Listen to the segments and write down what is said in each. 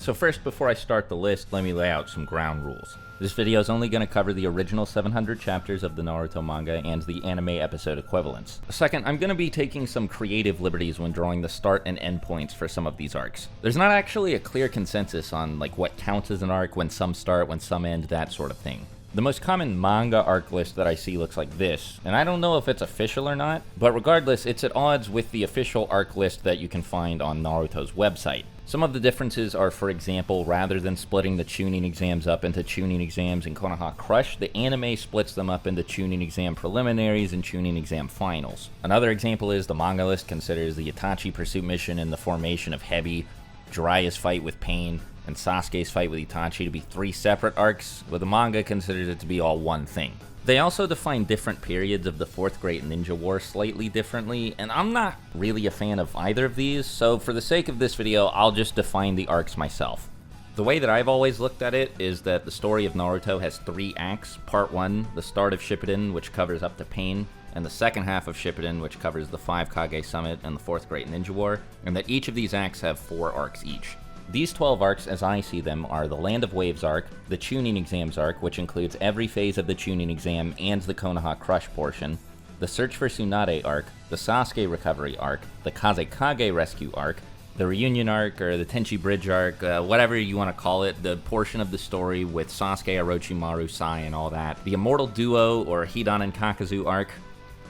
So first, before I start the list, let me lay out some ground rules. This video is only going to cover the original 700 chapters of the Naruto manga and the anime episode equivalents. Second, I'm going to be taking some creative liberties when drawing the start and end points for some of these arcs. There's not actually a clear consensus on what counts as an arc, when some start, when some end, that sort of thing. The most common manga arc list that I see looks like this, and I don't know if it's official or not, but regardless, it's at odds with the official arc list that you can find on Naruto's website. Some of the differences are, for example, rather than splitting the Chunin exams up into Chunin exams and Konoha Crush, the anime splits them up into Chunin exam preliminaries and Chunin exam finals. Another example is the manga list considers the Itachi pursuit mission and the formation of Heavy, Jiraiya's fight with Pain, and Sasuke's fight with Itachi to be 3 separate arcs, but the manga considers it to be all one thing. They also define different periods of the Fourth Great Ninja War slightly differently, and I'm not really a fan of either of these, so for the sake of this video, I'll just define the arcs myself. The way that I've always looked at it is that the story of Naruto has 3 acts. Part 1, the start of Shippuden, which covers up to Pain, and the second half of Shippuden, which covers the 5 Kage Summit and the Fourth Great Ninja War, and that each of these acts have 4 arcs each. These 12 arcs, as I see them, are the Land of Waves arc, the Chunin exams arc, which includes every phase of the Chunin exam and the Konoha Crush portion, the Search for Tsunade arc, the Sasuke recovery arc, the Kazekage rescue arc, the Reunion arc, or the Tenchi Bridge arc, whatever you want to call it, the portion of the story with Sasuke, Orochimaru, Sai, and all that, the Immortal Duo, or Hidan and Kakazu arc,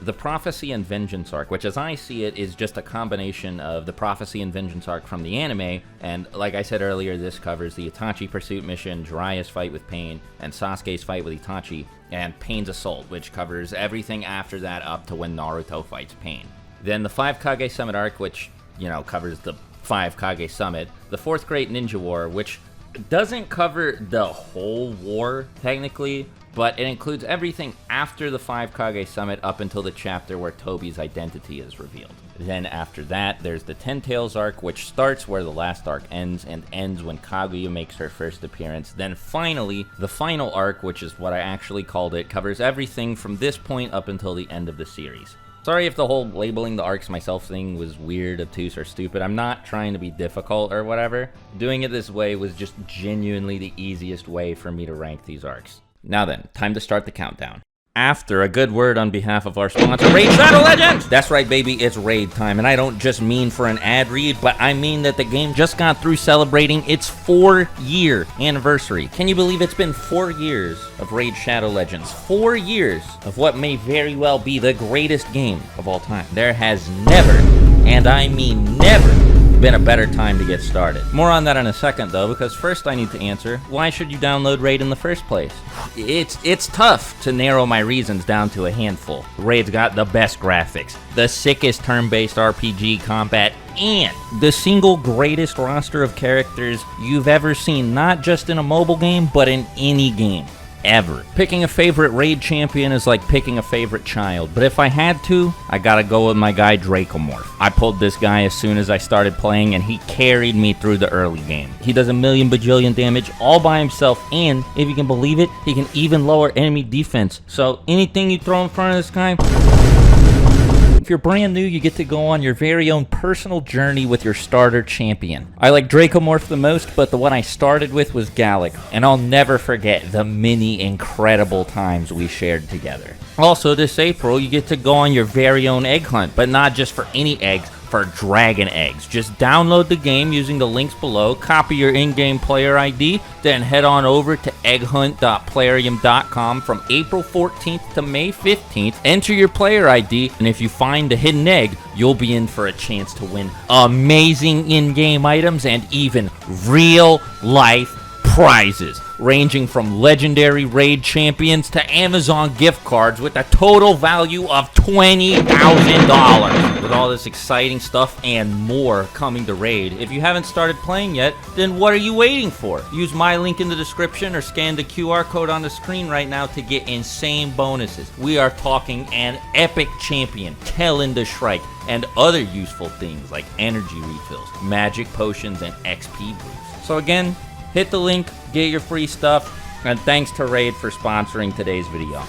the Prophecy and Vengeance arc, which as I see it is just a combination of the Prophecy and Vengeance arc from the anime, and like I said earlier, this covers the Itachi pursuit mission, Jiraiya's fight with Pain, and Sasuke's fight with Itachi, and Pain's assault, which covers everything after that up to when Naruto fights Pain. Then the 5 Kage Summit arc, which, covers the 5 Kage Summit, the Fourth Great Ninja War, which doesn't cover the whole war, technically, but it includes everything after the 5 Kage Summit up until the chapter where Tobi's identity is revealed. Then after that, there's the Ten Tails arc, which starts where the last arc ends and ends when Kaguya makes her first appearance. Then finally, the final arc, which is what I actually called it, covers everything from this point up until the end of the series. Sorry if the whole labeling the arcs myself thing was weird, obtuse, or stupid. I'm not trying to be difficult or whatever. Doing it this way was just genuinely the easiest way for me to rank these arcs. Now then, time to start the countdown. After a good word on behalf of our sponsor, Raid Shadow Legends! That's right, baby, it's raid time, and I don't just mean for an ad read, but I mean that the game just got through celebrating its 4-year anniversary. Can you believe it's been 4 years of Raid Shadow Legends? 4 years of what may very well be the greatest game of all time. There has never, and I mean never, been a better time to get started. More on that in a second though, because first I need to answer, why should you download Raid in the first place? It's tough to narrow my reasons down to a handful. Raid's got the best graphics, the sickest turn-based RPG combat, and the single greatest roster of characters you've ever seen, not just in a mobile game, but in any game. Ever. Picking a favorite raid champion is like picking a favorite child, but if I had to, I gotta go with my guy Dracomorph. I pulled this guy as soon as I started playing, and he carried me through the early game. He does a million bajillion damage all by himself, and if you can believe it, he can even lower enemy defense. So anything you throw in front of this guy... If you're brand new, you get to go on your very own personal journey with your starter champion. I like Dracomorph the most, but the one I started with was Gallic, and I'll never forget the many incredible times we shared together. Also, this April, you get to go on your very own egg hunt, but not just for any eggs, for dragon eggs. Just download the game using the links below, copy your in-game player ID, then head on over to egghunt.plarium.com from April 14th to May 15th, enter your player ID, and if you find a hidden egg, you'll be in for a chance to win amazing in-game items and even real-life prizes, ranging from legendary raid champions to Amazon gift cards with a total value of $20,000. With all this exciting stuff and more coming to Raid, if you haven't started playing yet, then what are you waiting for? Use my link in the description or scan the QR code on the screen right now to get insane bonuses. We are talking an epic champion, Kellen the Shrike, and other useful things like energy refills, magic potions, and XP boosts. So again, hit the link, get your free stuff, and thanks to Raid for sponsoring today's video.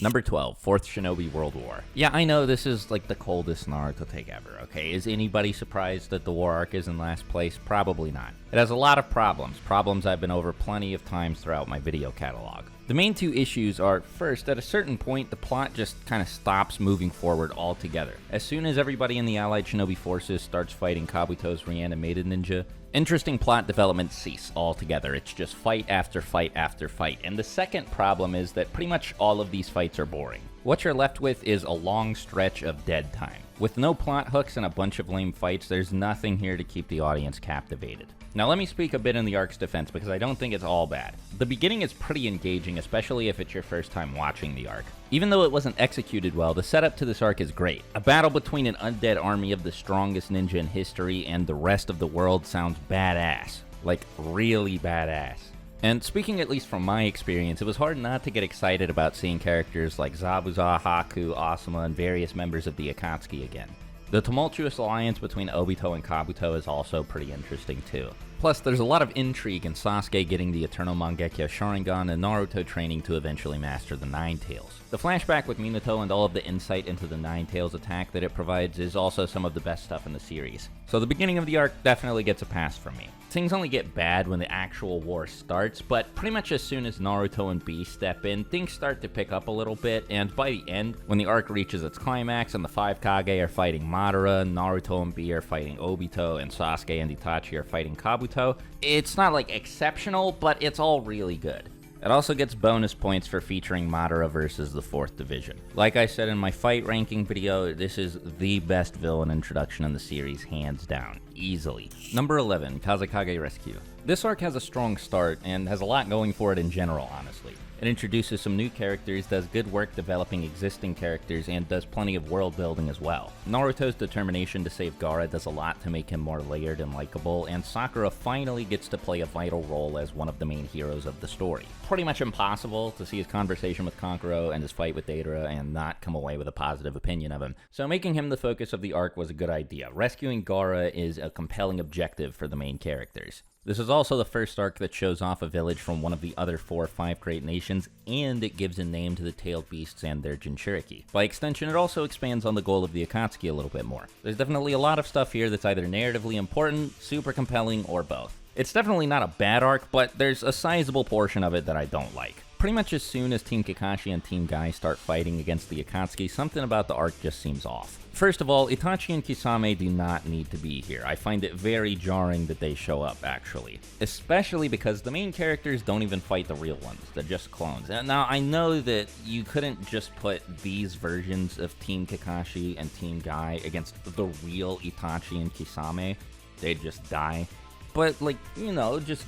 Number 12, Fourth Shinobi World War. Yeah, I know this is like the coldest Naruto take ever, okay? Is anybody surprised that the war arc is in last place? Probably not. It has a lot of problems I've been over plenty of times throughout my video catalog. The main two issues are, first, at a certain point, the plot just kind of stops moving forward altogether. As soon as everybody in the allied shinobi forces starts fighting Kabuto's reanimated ninja, interesting plot developments cease altogether. It's just fight after fight after fight. And the second problem is that pretty much all of these fights are boring. What you're left with is a long stretch of dead time. With no plot hooks and a bunch of lame fights, there's nothing here to keep the audience captivated. Now let me speak a bit in the arc's defense because I don't think it's all bad. The beginning is pretty engaging, especially if it's your first time watching the arc. Even though it wasn't executed well, the setup to this arc is great. A battle between an undead army of the strongest ninja in history and the rest of the world sounds badass. Like, really badass. And speaking at least from my experience, it was hard not to get excited about seeing characters like Zabuza, Haku, Asuma, and various members of the Akatsuki again. The tumultuous alliance between Obito and Kabuto is also pretty interesting too. Plus, there's a lot of intrigue in Sasuke getting the Eternal Mangekyo Sharingan and Naruto training to eventually master the Nine Tails. The flashback with Minato and all of the insight into the Nine Tails attack that it provides is also some of the best stuff in the series. So the beginning of the arc definitely gets a pass from me. Things only get bad when the actual war starts, but pretty much as soon as Naruto and B step in, things start to pick up a little bit, and by the end, when the arc reaches its climax and the 5 Kage are fighting Madara, Naruto and B are fighting Obito, and Sasuke and Itachi are fighting Kabuto, it's not like exceptional, but it's all really good. It also gets bonus points for featuring Madara versus the 4th Division. Like I said in my fight ranking video, this is the best villain introduction in the series, hands down, easily. Number 11, Kazekage Rescue. This arc has a strong start and has a lot going for it in general, honestly. It introduces some new characters, does good work developing existing characters, and does plenty of world building as well. Naruto's determination to save Gaara does a lot to make him more layered and likable, and Sakura finally gets to play a vital role as one of the main heroes of the story. Pretty much impossible to see his conversation with Kankuro and his fight with Deidara and not come away with a positive opinion of him, so making him the focus of the arc was a good idea. Rescuing Gaara is a compelling objective for the main characters. This is also the first arc that shows off a village from one of the other 4 or 5 great nations, and it gives a name to the tailed beasts and their Jinchuriki. By extension, it also expands on the goal of the Akatsuki a little bit more. There's definitely a lot of stuff here that's either narratively important, super compelling, or both. It's definitely not a bad arc, but there's a sizable portion of it that I don't like. Pretty much as soon as Team Kakashi and Team Guy start fighting against the Akatsuki, something about the arc just seems off. First of all, Itachi and Kisame do not need to be here. I find it very jarring that they show up, actually. Especially because the main characters don't even fight the real ones, they're just clones. Now, I know that you couldn't just put these versions of Team Kakashi and Team Guy against the real Itachi and Kisame. They'd just die. But, like, you know, just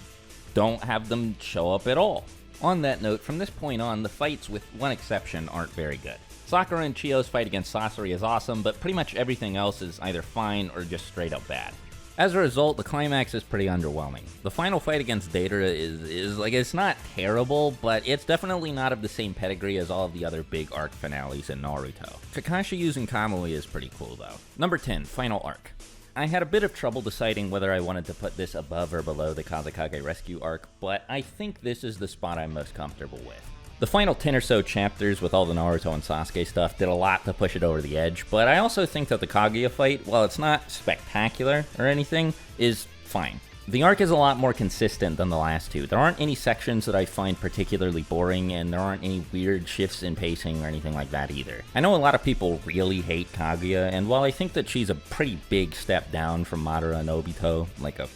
don't have them show up at all. On that note, from this point on, the fights, with one exception, aren't very good. Sakura and Chiyo's fight against Sasori is awesome, but pretty much everything else is either fine or just straight up bad. As a result, the climax is pretty underwhelming. The final fight against Deidara is like, it's not terrible, but it's definitely not of the same pedigree as all of the other big arc finales in Naruto. Kakashi using Kamui is pretty cool though. Number 10, Final Arc. I had a bit of trouble deciding whether I wanted to put this above or below the Kazekage Rescue arc, but I think this is the spot I'm most comfortable with. The final 10 or so chapters with all the Naruto and Sasuke stuff did a lot to push it over the edge, but I also think that the Kaguya fight, while it's not spectacular or anything, is fine. The arc is a lot more consistent than the last two. There aren't any sections that I find particularly boring, and there aren't any weird shifts in pacing or anything like that either. I know a lot of people really hate Kaguya, and while I think that she's a pretty big step down from Madara and Obito, like a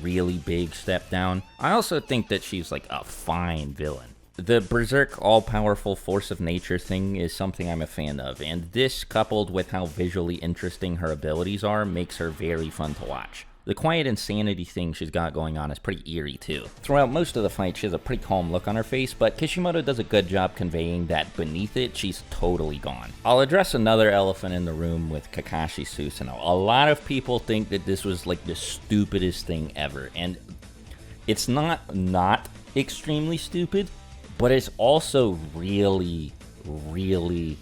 really big step down, I also think that she's like a fine villain. The berserk, all-powerful force of nature thing is something I'm a fan of, and this, coupled with how visually interesting her abilities are, makes her very fun to watch. The quiet insanity thing she's got going on is pretty eerie too. Throughout most of the fight, she has a pretty calm look on her face, but Kishimoto does a good job conveying that beneath it, she's totally gone. I'll address another elephant in the room with Kakashi Susanoo. A lot of people think that this was like the stupidest thing ever, and it's not extremely stupid, but it's also really, really,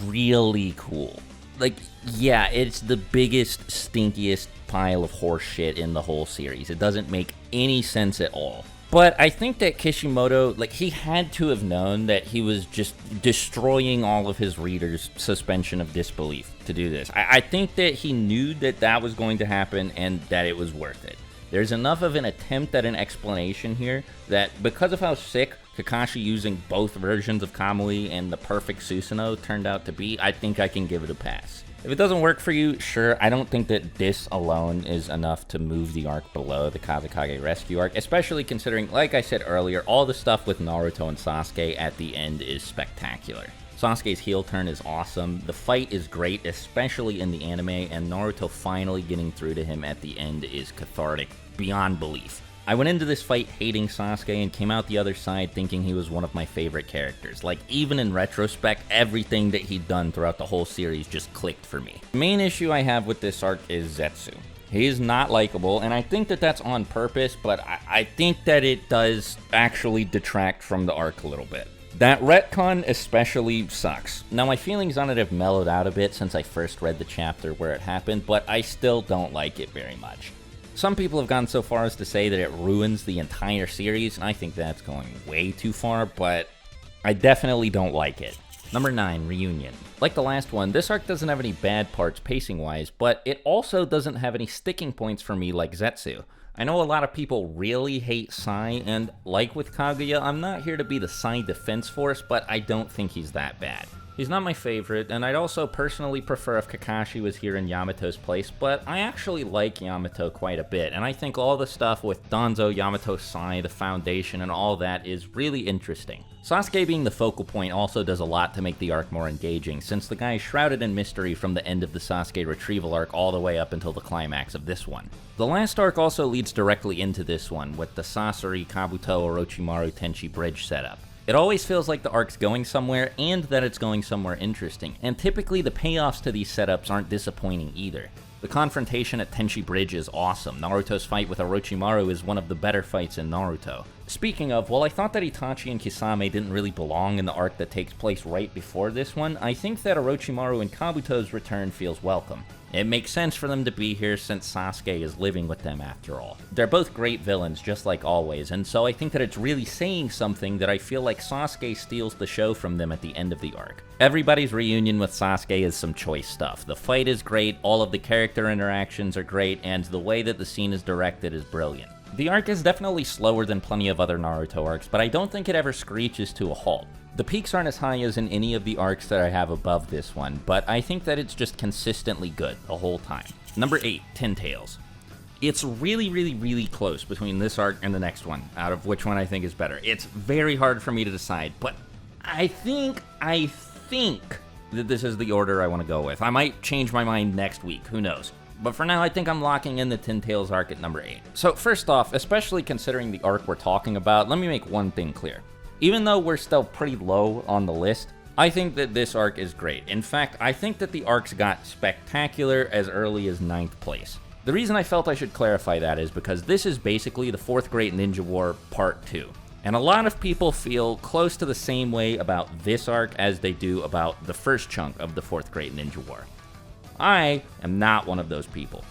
really cool. Like, yeah, it's the biggest, stinkiest pile of horse shit in the whole series. It doesn't make any sense at all. But I think that Kishimoto, like, he had to have known that he was just destroying all of his readers' suspension of disbelief to do this. I think that he knew that that was going to happen and that it was worth it. There's enough of an attempt at an explanation here that because of how sick Kakashi using both versions of Kamui and the perfect Susanoo turned out to be, I think I can give it a pass. If it doesn't work for you, sure, I don't think that this alone is enough to move the arc below the Kazekage rescue arc, especially considering, like I said earlier, all the stuff with Naruto and Sasuke at the end is spectacular. Sasuke's heel turn is awesome, the fight is great, especially in the anime, and Naruto finally getting through to him at the end is cathartic beyond belief. I went into this fight hating Sasuke and came out the other side thinking he was one of my favorite characters. Like, even in retrospect, everything that he'd done throughout the whole series just clicked for me. The main issue I have with this arc is Zetsu. He is not likable, and I think that that's on purpose, but I think that it does actually detract from the arc a little bit. That retcon especially sucks. Now, my feelings on it have mellowed out a bit since I first read the chapter where it happened, but I still don't like it very much. Some people have gone so far as to say that it ruins the entire series, and I think that's going way too far, but I definitely don't like it. Number 9, Reunion. Like the last one, this arc doesn't have any bad parts pacing-wise, but it also doesn't have any sticking points for me like Zetsu. I know a lot of people really hate Sai, and like with Kaguya, I'm not here to be the Sai defense force, but I don't think he's that bad. He's not my favorite, and I'd also personally prefer if Kakashi was here in Yamato's place, but I actually like Yamato quite a bit, and I think all the stuff with Danzo, Yamato, Sai, the Foundation, and all that is really interesting. Sasuke being the focal point also does a lot to make the arc more engaging, since the guy is shrouded in mystery from the end of the Sasuke retrieval arc all the way up until the climax of this one. The last arc also leads directly into this one, with the Sasori, Kabuto, Orochimaru, Tenchi bridge setup. It always feels like the arc's going somewhere, and that it's going somewhere interesting, and typically the payoffs to these setups aren't disappointing either. The confrontation at Tenchi Bridge is awesome. Naruto's fight with Orochimaru is one of the better fights in Naruto. Speaking of, while I thought that Itachi and Kisame didn't really belong in the arc that takes place right before this one, I think that Orochimaru and Kabuto's return feels welcome. It makes sense for them to be here since Sasuke is living with them after all. They're both great villains, just like always, and so I think that it's really saying something that I feel like Sasuke steals the show from them at the end of the arc. Everybody's reunion with Sasuke is some choice stuff. The fight is great, all of the character interactions are great, and the way that the scene is directed is brilliant. The arc is definitely slower than plenty of other Naruto arcs, but I don't think it ever screeches to a halt. The peaks aren't as high as in any of the arcs that I have above this one, but I think that it's just consistently good the whole time. Number 8, Ten Tails. It's really close between this arc and the next one, out of which one I think is better. It's very hard for me to decide, but I think that this is the order I want to go with. I might change my mind next week, who knows. But for now, I think I'm locking in the Ten Tails arc at number 8. So first off, especially considering the arc we're talking about, let me make one thing clear. Even though we're still pretty low on the list, I think that this arc is great. In fact, I think that the arcs got spectacular as early as 9th place. The reason I felt I should clarify that is because this is basically the 4th Great Ninja War Part 2. And a lot of people feel close to the same way about this arc as they do about the first chunk of the 4th Great Ninja War. I am not one of those people.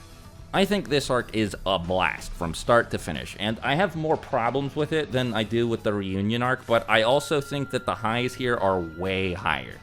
I think this arc is a blast from start to finish, and I have more problems with it than I do with the Reunion arc, but I also think that the highs here are way higher.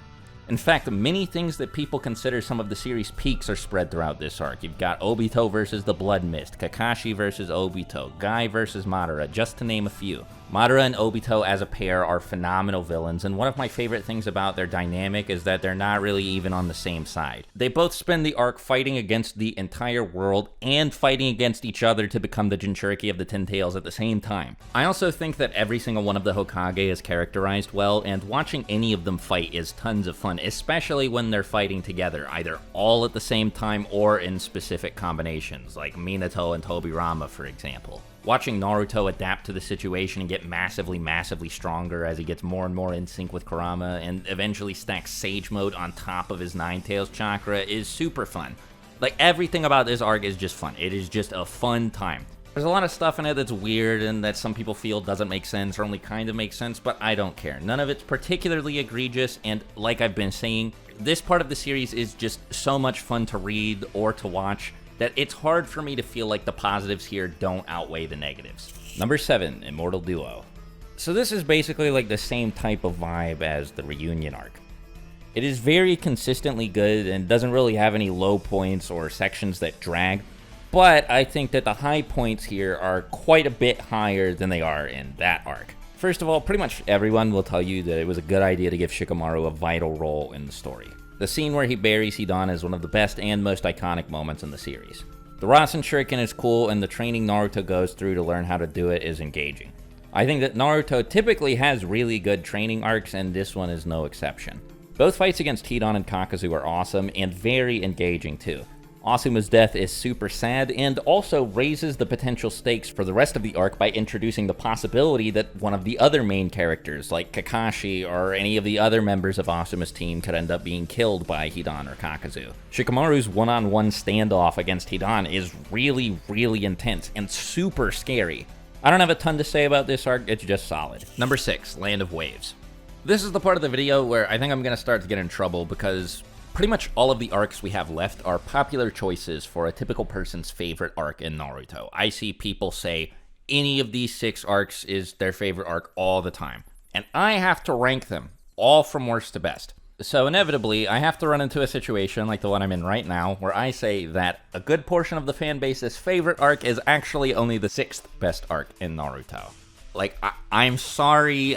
In fact, many things that people consider some of the series' peaks are spread throughout this arc. You've got Obito versus the Blood Mist, Kakashi versus Obito, Guy versus Madara, just to name a few. Madara and Obito as a pair are phenomenal villains, and one of my favorite things about their dynamic is that they're not really even on the same side. They both spend the arc fighting against the entire world and fighting against each other to become the Jinchuriki of the Ten Tails at the same time. I also think that every single one of the Hokage is characterized well, and watching any of them fight is tons of fun, especially when they're fighting together, either all at the same time or in specific combinations, like Minato and Tobirama, for example. Watching Naruto adapt to the situation and get massively stronger as he gets more and more in sync with Kurama and eventually stacks Sage Mode on top of his Nine Tails chakra is super fun. Like, everything about this arc is just fun. It is just a fun time. There's a lot of stuff in it that's weird and that some people feel doesn't make sense or only kind of makes sense, but I don't care. None of it's particularly egregious, and like I've been saying, this part of the series is just so much fun to read or to watch that it's hard for me to feel like the positives here don't outweigh the negatives. Number 7, Immortal Duo. So this is basically like the same type of vibe as the Reunion arc. It is very consistently good and doesn't really have any low points or sections that drag, but I think that the high points here are quite a bit higher than they are in that arc. First of all, pretty much everyone will tell you that it was a good idea to give Shikamaru a vital role in the story. The scene where he buries Hidan is one of the best and most iconic moments in the series. The Rasen Shuriken is cool, and the training Naruto goes through to learn how to do it is engaging. I think that Naruto typically has really good training arcs, and this one is no exception. Both fights against Hidan and Kakazu are awesome, and very engaging too. Asuma's death is super sad, and also raises the potential stakes for the rest of the arc by introducing the possibility that one of the other main characters, like Kakashi or any of the other members of Asuma's team, could end up being killed by Hidan or Kakazu. Shikamaru's one-on-one standoff against Hidan is really, really intense and super scary. I don't have a ton to say about this arc, it's just solid. Number 6, Land of Waves. This is the part of the video where I think I'm going to start to get in trouble because pretty much all of the arcs we have left are popular choices for a typical person's favorite arc in Naruto. I see people say any of these 6 arcs is their favorite arc all the time, and I have to rank them all from worst to best. So inevitably, I have to run into a situation like the one I'm in right now, where I say that a good portion of the fan base's favorite arc is actually only the 6th best arc in Naruto. Like, I'm sorry,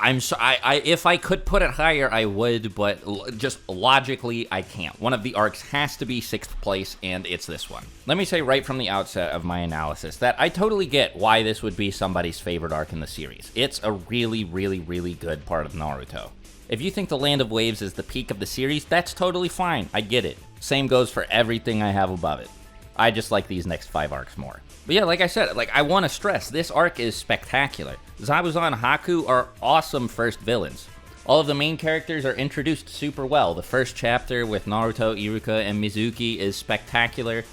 if I could put it higher, I would, but just logically, I can't. One of the arcs has to be 6th place, and it's this one. Let me say right from the outset of my analysis that I totally get why this would be somebody's favorite arc in the series. It's a really, really, really good part of Naruto. If you think the Land of Waves is the peak of the series, that's totally fine. I get it. Same goes for everything I have above it. I just like these next 5 arcs more. But yeah, like I said, I want to stress, this arc is spectacular. Zabuza and Haku are awesome first villains. All of the main characters are introduced super well. The first chapter with Naruto, Iruka, and Mizuki is spectacular.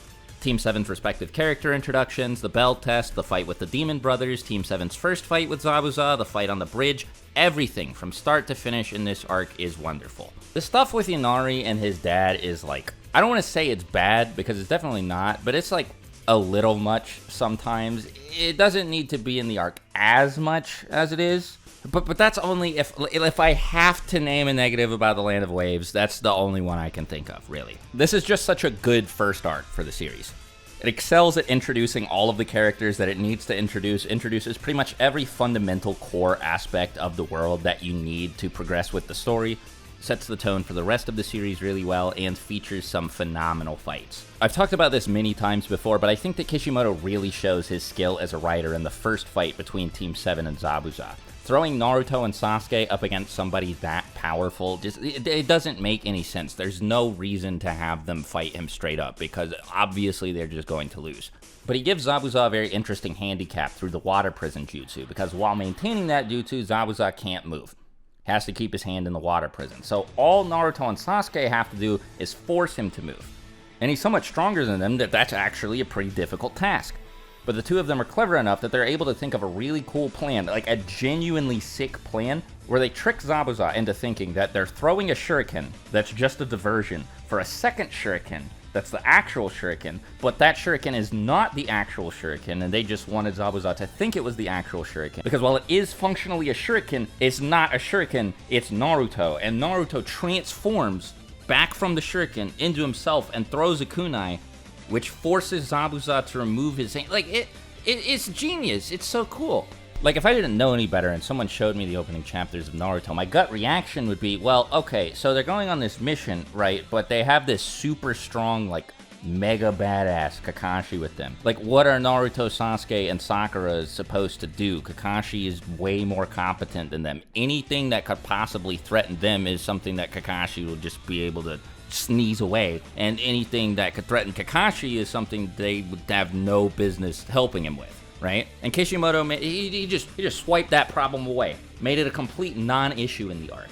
Team 7's respective character introductions, the bell test, the fight with the Demon Brothers, Team 7's first fight with Zabuza, the fight on the bridge, everything from start to finish in this arc is wonderful. The stuff with Inari and his dad is like, I don't want to say it's bad because it's definitely not, but it's like a little much sometimes. It doesn't need to be in the arc as much as it is, but that's only if I have to name a negative about the Land of Waves, that's the only one I can think of, really. This is just such a good first arc for the series. It excels at introducing all of the characters that it needs to introduces pretty much every fundamental core aspect of the world that you need to progress with the story, sets the tone for the rest of the series really well, and features some phenomenal fights. I've talked about this many times before, but I think that Kishimoto really shows his skill as a writer in the first fight between Team 7 and Zabuza. Throwing Naruto and Sasuke up against somebody that powerful, it doesn't make any sense. There's no reason to have them fight him straight up, because obviously they're just going to lose. But he gives Zabuza a very interesting handicap through the water prison jutsu, because while maintaining that jutsu, Zabuza can't move. Has to keep his hand in the water prison. So all Naruto and Sasuke have to do is force him to move. And he's so much stronger than them that that's actually a pretty difficult task. But the two of them are clever enough that they're able to think of a really cool plan, like a genuinely sick plan, where they trick Zabuza into thinking that they're throwing a shuriken that's just a diversion for a second shuriken that's the actual shuriken, but that shuriken is not the actual shuriken, and they just wanted Zabuza to think it was the actual shuriken. Because while it is functionally a shuriken, it's not a shuriken, it's Naruto, and Naruto transforms back from the shuriken into himself and throws a kunai, which forces Zabuza to remove his hand. Like, it's genius. It's so cool. Like, if I didn't know any better and someone showed me the opening chapters of Naruto, my gut reaction would be, well, okay, so they're going on this mission, right, but they have this super strong, like, mega badass Kakashi with them. Like, what are Naruto, Sasuke, and Sakura supposed to do? Kakashi is way more competent than them. Anything that could possibly threaten them is something that Kakashi will just be able to sneeze away, and anything that could threaten Kakashi is something they would have no business helping him with, right? And Kishimoto, he just swiped that problem away, made it a complete non-issue in the arc.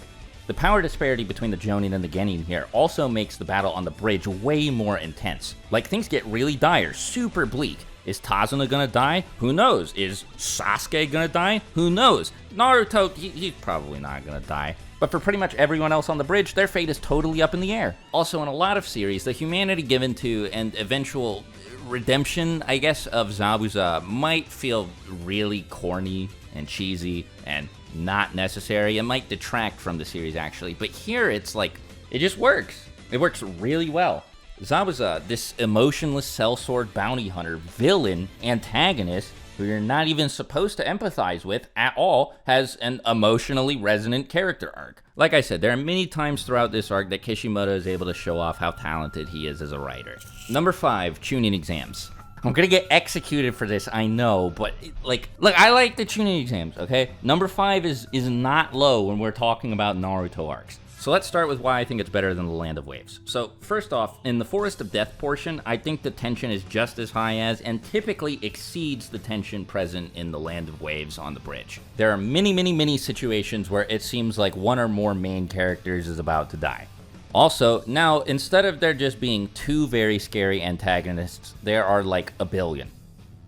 The power disparity between the Jonin and the Genin here also makes the battle on the bridge way more intense. Like, things get really dire, super bleak, Is Tazuna gonna die? Who knows? Is Sasuke gonna die? Who knows? Naruto, he's probably not gonna die. But for pretty much everyone else on the bridge, their fate is totally up in the air. Also, in a lot of series, the humanity given to and eventual redemption, I guess, of Zabuza might feel really corny and cheesy and not necessary. It might detract from the series, actually. But here, it's like, it just works. It works really well. Zabuza, this emotionless sellsword bounty hunter, villain, antagonist, who you're not even supposed to empathize with at all, has an emotionally resonant character arc. Like I said, there are many times throughout this arc that Kishimoto is able to show off how talented he is as a writer. Number 5, Chunin exams. I'm gonna get executed for this, I know, but look, I like the Chunin exams, okay? Number 5 is not low when we're talking about Naruto arcs. So let's start with why I think it's better than the Land of Waves. So first off, in the Forest of Death portion, I think the tension is just as high as and typically exceeds the tension present in the Land of Waves on the bridge. There are many situations where it seems like one or more main characters is about to die. Also, now, instead of there just being 2 very scary antagonists, there are like a billion.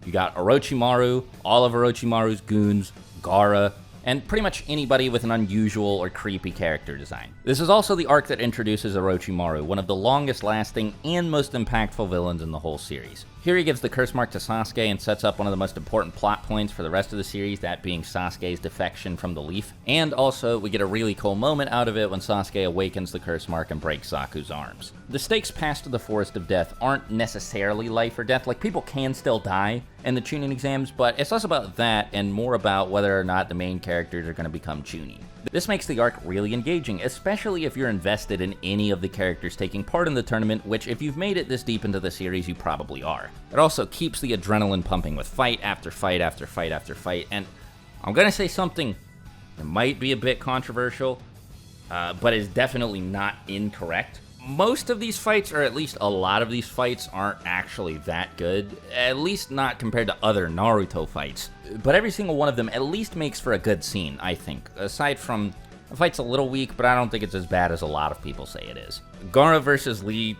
You got Orochimaru, all of Orochimaru's goons, Gaara, and pretty much anybody with an unusual or creepy character design. This is also the arc that introduces Orochimaru, one of the longest lasting and most impactful villains in the whole series. Here he gives the curse mark to Sasuke and sets up one of the most important plot points for the rest of the series, that being Sasuke's defection from the leaf. And also, we get a really cool moment out of it when Sasuke awakens the curse mark and breaks Zaku's arms. The stakes past the Forest of Death aren't necessarily life or death, like people can still die in the Chunin exams, but it's less about that and more about whether or not the main characters are going to become Chunin. This makes the arc really engaging, especially if you're invested in any of the characters taking part in the tournament, which if you've made it this deep into the series, you probably are. It also keeps the adrenaline pumping with fight after fight after fight after fight, and I'm gonna say something that might be a bit controversial, but is definitely not incorrect. Most of these fights, or at least a lot of these fights, aren't actually that good, at least not compared to other Naruto fights. But every single one of them at least makes for a good scene, I think. Aside from, the fight's a little weak, but I don't think it's as bad as a lot of people say it is. Gaara versus Lee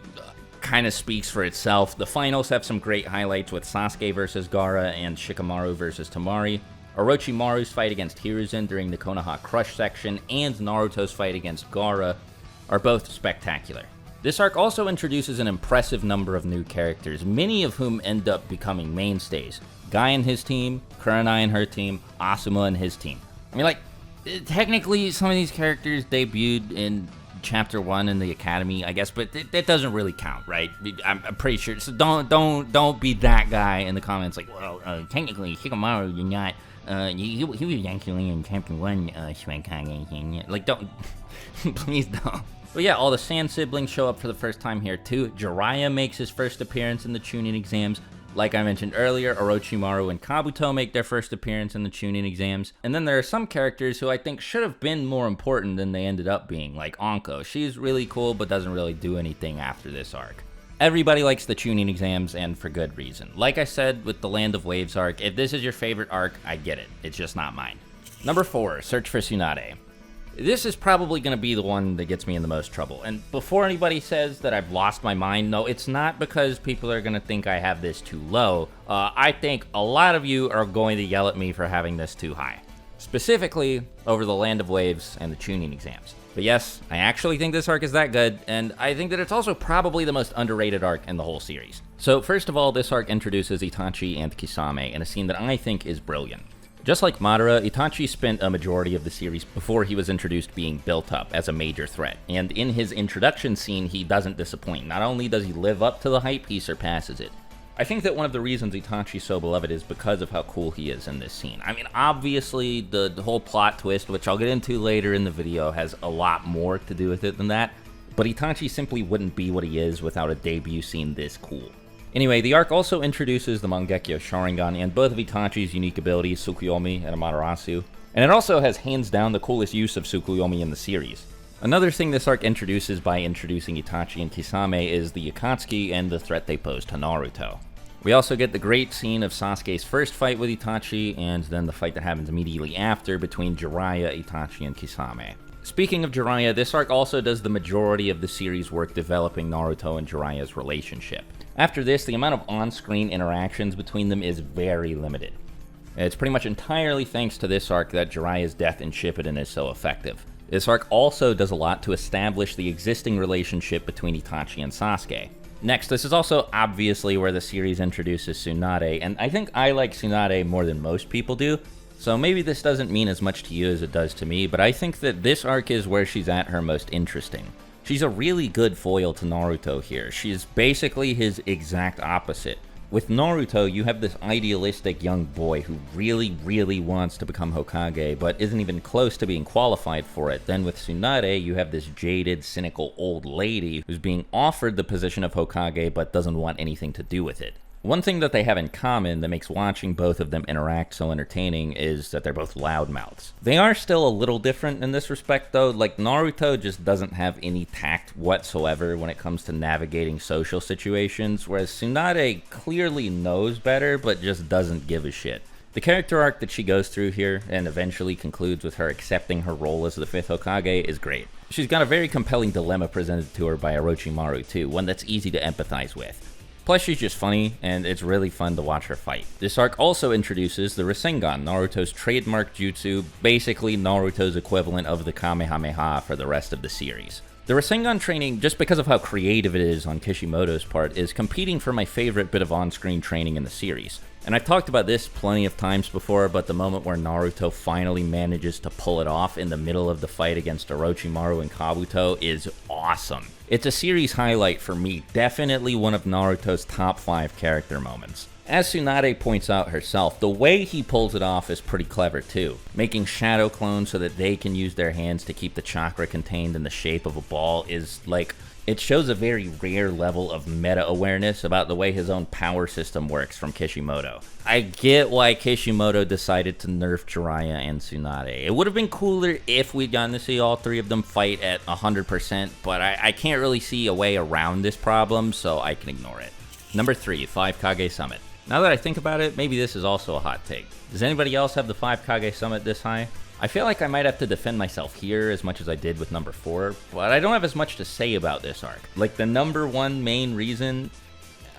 kind of speaks for itself. The finals have some great highlights with Sasuke versus Gaara and Shikamaru versus Temari. Orochimaru's fight against Hiruzen during the Konoha Crush section and Naruto's fight against Gaara are both spectacular. This arc also introduces an impressive number of new characters, many of whom end up becoming mainstays. Guy and his team, Kurenai and her team, Asuma and his team. I mean, like, technically some of these characters debuted in Chapter 1 in the Academy, I guess, but that doesn't really count, right? I'm pretty sure. So don't be that guy in the comments like, well, technically, Shikamaru, you're not, he was actually in Chapter 1, Shuenkage. Like, don't, please don't. But yeah, all the Sand siblings show up for the first time here too. Jiraiya makes his first appearance in the Chunin exams. Like I mentioned earlier, Orochimaru and Kabuto make their first appearance in the Chunin exams. And then there are some characters who I think should have been more important than they ended up being, like Anko. She's really cool, but doesn't really do anything after this arc. Everybody likes the Chunin exams, and for good reason. Like I said with the Land of Waves arc, if this is your favorite arc, I get it. It's just not mine. Number 4, Search for Tsunade. This is probably going to be the one that gets me in the most trouble. And before anybody says that I've lost my mind, no, it's not because people are going to think I have this too low. I think a lot of you are going to yell at me for having this too high. Specifically, over the Land of Waves and the Chunin exams. But yes, I actually think this arc is that good, and I think that it's also probably the most underrated arc in the whole series. So first of all, this arc introduces Itachi and Kisame in a scene that I think is brilliant. Just like Madara, Itachi spent a majority of the series before he was introduced being built up as a major threat, and in his introduction scene, he doesn't disappoint. Not only does he live up to the hype, he surpasses it. I think that one of the reasons Itachi's so beloved is because of how cool he is in this scene. I mean, obviously, the whole plot twist, which I'll get into later in the video, has a lot more to do with it than that, but Itachi simply wouldn't be what he is without a debut scene this cool. Anyway, the arc also introduces the Mangekyo Sharingan and both of Itachi's unique abilities, Tsukuyomi and Amaterasu, and it also has hands down the coolest use of Tsukuyomi in the series. Another thing this arc introduces by introducing Itachi and Kisame is the Akatsuki and the threat they pose to Naruto. We also get the great scene of Sasuke's first fight with Itachi, and then the fight that happens immediately after between Jiraiya, Itachi, and Kisame. Speaking of Jiraiya, this arc also does the majority of the series work developing Naruto and Jiraiya's relationship. After this, the amount of on-screen interactions between them is very limited. It's pretty much entirely thanks to this arc that Jiraiya's death in Shippuden is so effective. This arc also does a lot to establish the existing relationship between Itachi and Sasuke. Next, this is also obviously where the series introduces Tsunade, and I think I like Tsunade more than most people do, so maybe this doesn't mean as much to you as it does to me, but I think that this arc is where she's at her most interesting. She's a really good foil to Naruto here. She's basically his exact opposite. With Naruto, you have this idealistic young boy who really wants to become Hokage, but isn't even close to being qualified for it. Then with Tsunade, you have this jaded, cynical old lady who's being offered the position of Hokage, but doesn't want anything to do with it. One thing that they have in common that makes watching both of them interact so entertaining is that they're both loudmouths. They are still a little different in this respect though, like Naruto just doesn't have any tact whatsoever when it comes to navigating social situations, whereas Tsunade clearly knows better but just doesn't give a shit. The character arc that she goes through here, and eventually concludes with her accepting her role as the 5th Hokage, is great. She's got a very compelling dilemma presented to her by Orochimaru too, one that's easy to empathize with. Plus, she's just funny, and it's really fun to watch her fight. This arc also introduces the Rasengan, Naruto's trademark jutsu, basically Naruto's equivalent of the Kamehameha for the rest of the series. The Rasengan training, just because of how creative it is on Kishimoto's part, is competing for my favorite bit of on-screen training in the series. And I've talked about this plenty of times before, but the moment where Naruto finally manages to pull it off in the middle of the fight against Orochimaru and Kabuto is awesome. It's a series highlight for me, definitely one of Naruto's top 5 character moments. As Tsunade points out herself, the way he pulls it off is pretty clever too, making shadow clones so that they can use their hands to keep the chakra contained in the shape of a ball is like, it shows a very rare level of meta-awareness about the way his own power system works from Kishimoto. I get why Kishimoto decided to nerf Jiraiya and Tsunade. It would have been cooler if we'd gotten to see all 3 of them fight at 100%, but I can't really see a way around this problem, so I can ignore it. Number 3, 5 Kage Summit. Now that I think about it, maybe this is also a hot take. Does anybody else have the 5 Kage Summit this high? I feel like I might have to defend myself here as much as I did with number 4, but I don't have as much to say about this arc. Like, the number 1 main reason,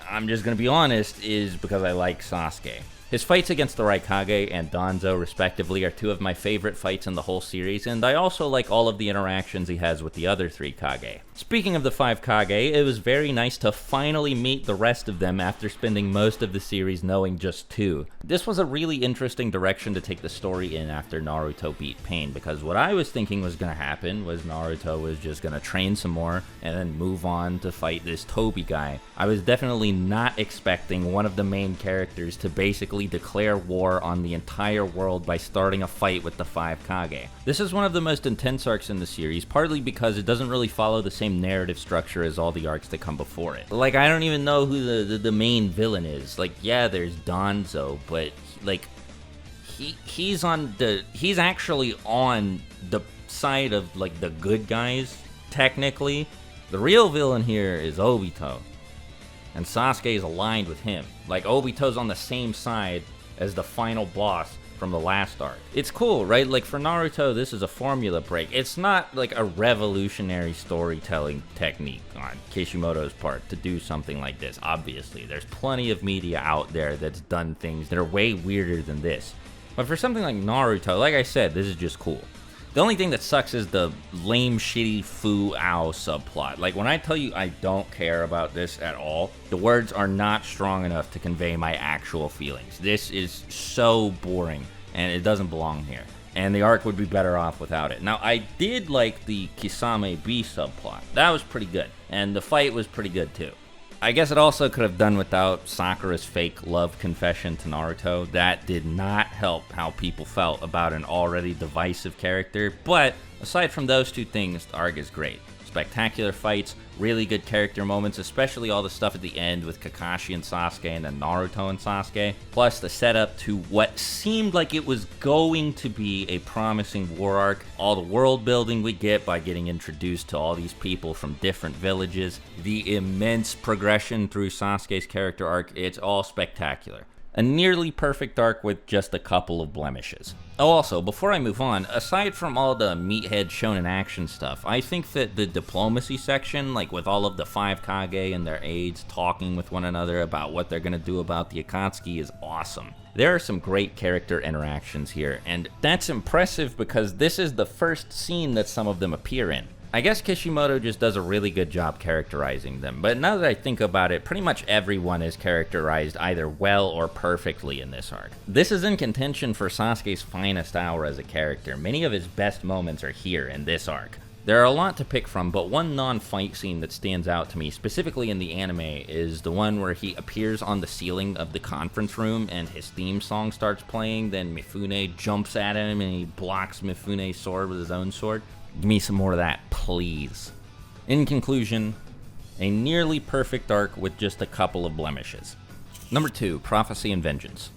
I'm just gonna be honest, is because I like Sasuke. His fights against the Raikage and Danzo, respectively, are 2 of my favorite fights in the whole series, and I also like all of the interactions he has with the other 3 Kage. Speaking of the 5 Kage, it was very nice to finally meet the rest of them after spending most of the series knowing just 2. This was a really interesting direction to take the story in after Naruto beat Pain, because what I was thinking was going to happen was Naruto was just going to train some more and then move on to fight this Tobi guy. I was definitely not expecting one of the main characters to basically declare war on the entire world by starting a fight with the 5 Kage. This is one of the most intense arcs in the series, partly because it doesn't really follow the same narrative structure as all the arcs that come before it. Like, I don't even know who the main villain is. Like, yeah, there's Danzo, but like he's actually on the side of like the good guys, technically. The real villain here is Obito, and Sasuke is aligned with him. Like, Obito's on the same side as the final boss from the last arc. It's cool, right? Like, for Naruto, this is a formula break. It's not like a revolutionary storytelling technique on Kishimoto's part to do something like this, obviously. There's plenty of media out there that's done things that are way weirder than this. But for something like Naruto, like I said, this is just cool. The only thing that sucks is the lame, shitty Fu-Ao subplot. Like, when I tell you I don't care about this at all, the words are not strong enough to convey my actual feelings. This is so boring, and it doesn't belong here. And the arc would be better off without it. Now, I did like the Kisame B subplot. That was pretty good, and the fight was pretty good too. I guess it also could have done without Sakura's fake love confession to Naruto. That did not help how people felt about an already divisive character, but aside from those 2 things, the arc is great. Spectacular fights, really good character moments, especially all the stuff at the end with Kakashi and Sasuke and then Naruto and Sasuke, plus the setup to what seemed like it was going to be a promising war arc, all the world building we get by getting introduced to all these people from different villages, the immense progression through Sasuke's character arc, it's all spectacular. A nearly perfect arc with just a couple of blemishes. Oh, also, before I move on, aside from all the meathead shonen action stuff, I think that the diplomacy section, like with all of the 5 Kage and their aides talking with one another about what they're gonna do about the Akatsuki, is awesome. There are some great character interactions here, and that's impressive because this is the first scene that some of them appear in. I guess Kishimoto just does a really good job characterizing them, but now that I think about it, pretty much everyone is characterized either well or perfectly in this arc. This is in contention for Sasuke's finest hour as a character. Many of his best moments are here in this arc. There are a lot to pick from, but one non-fight scene that stands out to me, specifically in the anime, is the one where he appears on the ceiling of the conference room and his theme song starts playing, then Mifune jumps at him and he blocks Mifune's sword with his own sword. Give me some more of that, please. In conclusion, a nearly perfect arc with just a couple of blemishes. Number 2, Prophecy and Vengeance.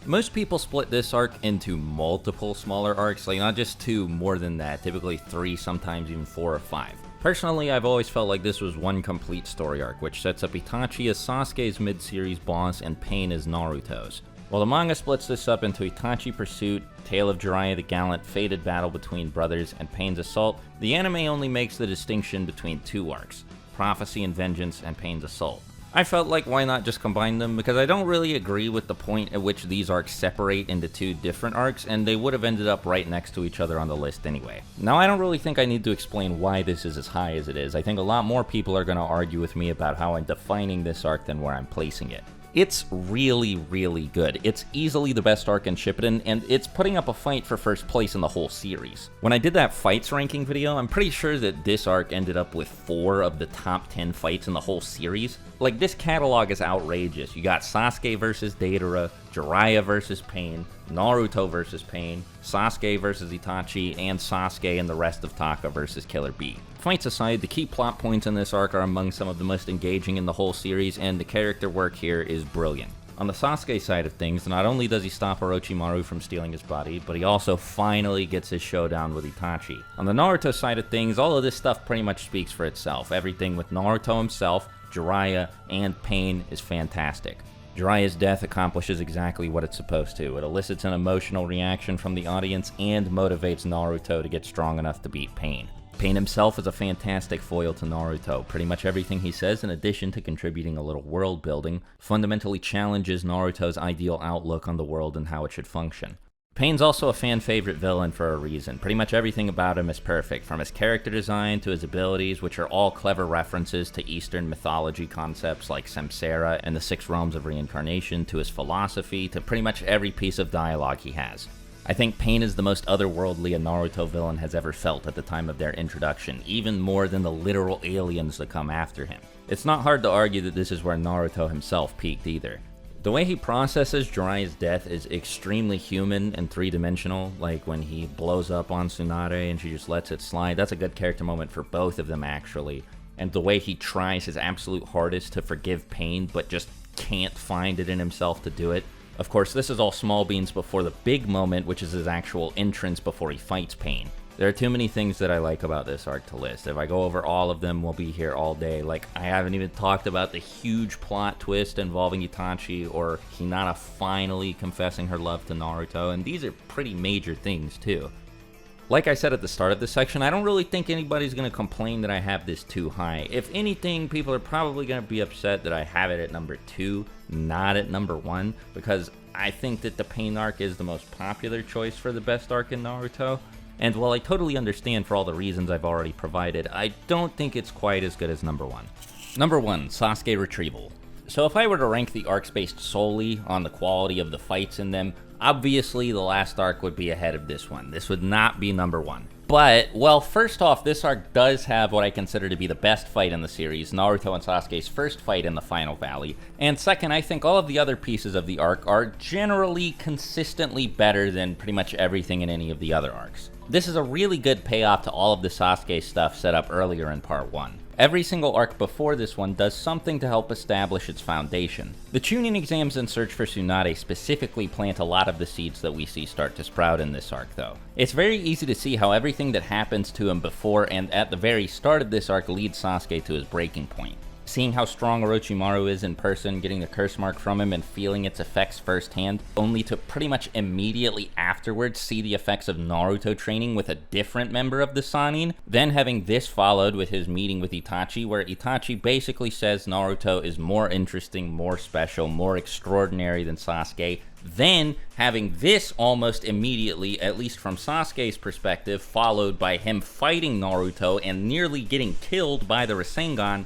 Most people split this arc into multiple smaller arcs, like not just 2, more than that, typically 3, sometimes even 4 or 5. Personally, I've always felt like this was one complete story arc, which sets up Itachi as Sasuke's mid-series boss and Pain as Naruto's. While the manga splits this up into Itachi Pursuit, Tale of Jiraiya the Gallant, Fated Battle Between Brothers, and Pain's Assault, the anime only makes the distinction between 2 arcs, Prophecy and Vengeance and Pain's Assault. I felt like why not just combine them, because I don't really agree with the point at which these arcs separate into 2 different arcs, and they would have ended up right next to each other on the list anyway. Now, I don't really think I need to explain why this is as high as it is. I think a lot more people are going to argue with me about how I'm defining this arc than where I'm placing it. It's really, really good. It's easily the best arc in Shippuden, and it's putting up a fight for first place in the whole series. When I did that fights ranking video, I'm pretty sure that this arc ended up with 4 of the top 10 fights in the whole series. Like, this catalog is outrageous. You got Sasuke versus Deidara, Jiraiya versus Pain, Naruto versus Pain, Sasuke versus Itachi, and Sasuke and the rest of Taka versus Killer Bee. Fights aside, the key plot points in this arc are among some of the most engaging in the whole series, and the character work here is brilliant. On the Sasuke side of things, not only does he stop Orochimaru from stealing his body, but he also finally gets his showdown with Itachi. On the Naruto side of things, all of this stuff pretty much speaks for itself. Everything with Naruto himself, Jiraiya, and Pain is fantastic. Jiraiya's death accomplishes exactly what it's supposed to. It elicits an emotional reaction from the audience and motivates Naruto to get strong enough to beat Pain. Pain himself is a fantastic foil to Naruto. Pretty much everything he says, in addition to contributing a little world building, fundamentally challenges Naruto's ideal outlook on the world and how it should function. Pain's also a fan-favorite villain for a reason. Pretty much everything about him is perfect, from his character design to his abilities, which are all clever references to Eastern mythology concepts like Samsara and the 6 realms of reincarnation, to his philosophy, to pretty much every piece of dialogue he has. I think Pain is the most otherworldly a Naruto villain has ever felt at the time of their introduction, even more than the literal aliens that come after him. It's not hard to argue that this is where Naruto himself peaked either. The way he processes Jiraiya's death is extremely human and 3-dimensional, like when he blows up on Tsunade and she just lets it slide. That's a good character moment for both of them, actually. And the way he tries his absolute hardest to forgive Pain, but just can't find it in himself to do it. Of course, this is all small beans before the big moment, which is his actual entrance before he fights Pain. There are too many things that I like about this arc to list. If I go over all of them, we'll be here all day. Like, I haven't even talked about the huge plot twist involving Itachi or Hinata finally confessing her love to Naruto, and these are pretty major things too. Like I said at the start of this section, I don't really think anybody's going to complain that I have this too high. If anything, people are probably going to be upset that I have it at number 2, not at number 1, because I think that the Pain arc is the most popular choice for the best arc in Naruto. And while I totally understand for all the reasons I've already provided, I don't think it's quite as good as number 1. Number 1, Sasuke Retrieval. So if I were to rank the arcs based solely on the quality of the fights in them, obviously the last arc would be ahead of this one. This would not be number 1. But, well, first off, this arc does have what I consider to be the best fight in the series, Naruto and Sasuke's first fight in the Final Valley. And second, I think all of the other pieces of the arc are generally consistently better than pretty much everything in any of the other arcs. This is a really good payoff to all of the Sasuke stuff set up earlier in Part 1. Every single arc before this one does something to help establish its foundation. The Chunin exams and search for Tsunade specifically plant a lot of the seeds that we see start to sprout in this arc, though. It's very easy to see how everything that happens to him before and at the very start of this arc leads Sasuke to his breaking point. seeing how strong Orochimaru is in person, getting the curse mark from him, and feeling its effects firsthand, only to pretty much immediately afterwards see the effects of Naruto training with a different member of the Sannin, then having this followed with his meeting with Itachi, where Itachi basically says Naruto is more interesting, more special, more extraordinary than Sasuke, then having this almost immediately, at least from Sasuke's perspective, followed by him fighting Naruto and nearly getting killed by the Rasengan,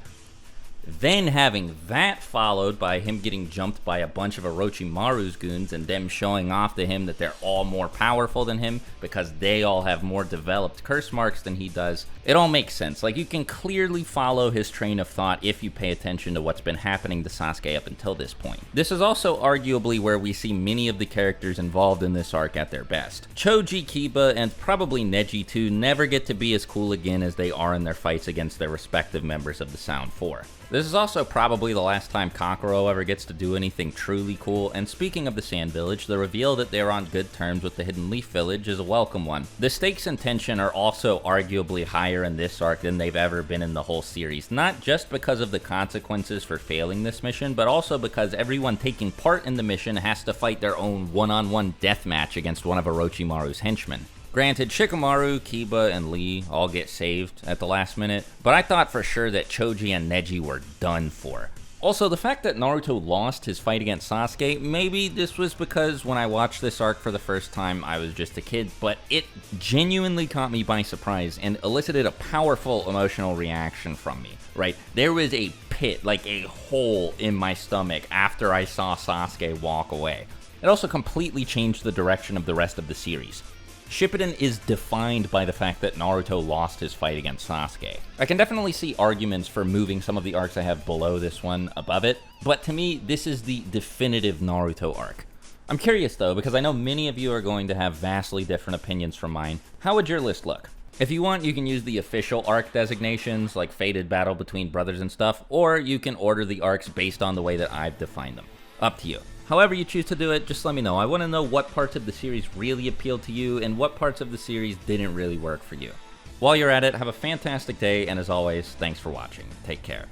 then having that followed by him getting jumped by a bunch of Orochimaru's goons and them showing off to him that they're all more powerful than him because they all have more developed curse marks than he does. It all makes sense. Like, you can clearly follow his train of thought if you pay attention to what's been happening to Sasuke up until this point. This is also arguably where we see many of the characters involved in this arc at their best. Choji, Kiba, and probably Neji too never get to be as cool again as they are in their fights against their respective members of the Sound Four. This is also probably the last time Kakuro ever gets to do anything truly cool, and speaking of the Sand Village, the reveal that they're on good terms with the Hidden Leaf Village is a welcome one. The stakes and tension are also arguably higher in this arc than they've ever been in the whole series, not just because of the consequences for failing this mission, but also because everyone taking part in the mission has to fight their own one-on-one deathmatch against one of Orochimaru's henchmen. Granted, Shikamaru, Kiba, and Lee all get saved at the last minute, but I thought for sure that Choji and Neji were done for. Also, the fact that Naruto lost his fight against Sasuke, maybe this was because when I watched this arc for the first time, I was just a kid, but it genuinely caught me by surprise and elicited a powerful emotional reaction from me, right? There was a pit, like a hole in my stomach after I saw Sasuke walk away. It also completely changed the direction of the rest of the series. Shippuden is defined by the fact that Naruto lost his fight against Sasuke. I can definitely see arguments for moving some of the arcs I have below this one above it, but to me, this is the definitive Naruto arc. I'm curious though, because I know many of you are going to have vastly different opinions from mine. How would your list look? If you want, you can use the official arc designations, like Fated Battle Between Brothers and stuff, or you can order the arcs based on the way that I've defined them. Up to you. However you choose to do it, just let me know. I want to know what parts of the series really appealed to you and what parts of the series didn't really work for you. While you're at it, have a fantastic day, and as always, thanks for watching. Take care.